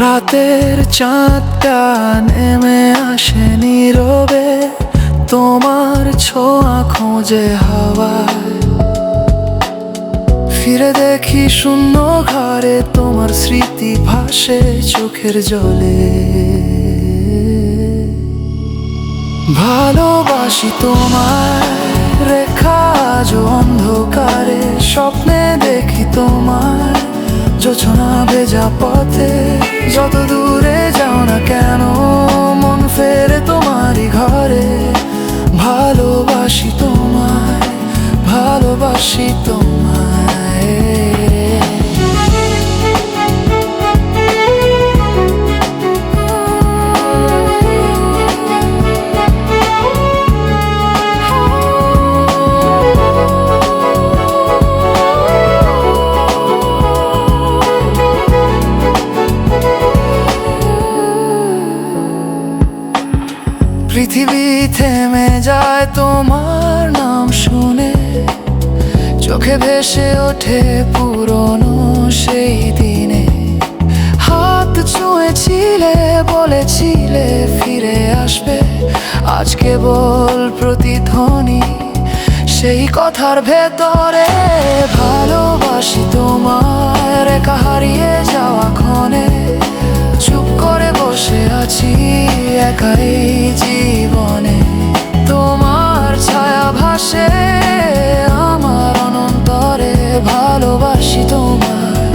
রাতের চাঁদটা নেমে আসে নীরবে, তোমার ছোঁয়া খোঁজে হাওয়ায়। ফিরে দেখি শূন্য ঘরে, তোমার স্মৃতি ভাসে চোখের জলে। ভালোবাসি তোমায় রেখা আজ অন্ধকারে, স্বপ্নে দেখি তোমায় জোছনা ভেজা পথে। যত দূরে যাও না কেন মন ফেরে তোমারই ঘরে। ভালোবাসি তোমায়, ভালোবাসি তোমায়। পৃথিবী থেমে যায় তোমার নাম শুনে, চোখে ভেসে ওঠে পুরনো সেই দিনে। হাত ছুঁয়েছিলে, বলেছিলে ফিরে আসবে, আজ কেবল প্রতিধ্বনি সেই কথার ভেতরে। ভালোবাসি তোমায় রেখা হারিয়ে যাওয়া ক্ষণে, চুপ করে বসে আছি একাই জীবনে। তোমার ছায়া ভাসে আমার অনন্তরে। ভালোবাসি তোমায়,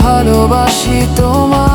ভালোবাসি তোমায়।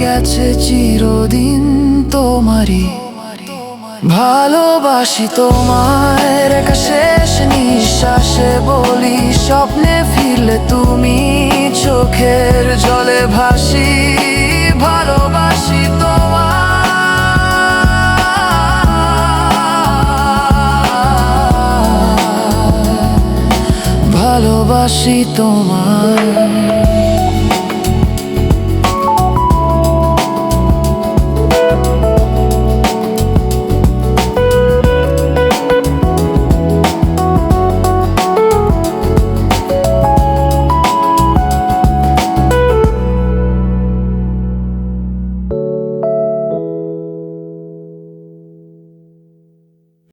গেছে চিরদিন তোমারই। ভালোবাসি তোমায় রেখা শেষ নিঃশ্বাসে বলি, স্বপ্নে ফিরলে তুমি চোখের জলে ভাসি। ভালোবাসি তোমায়, ভালোবাসি তোমায়।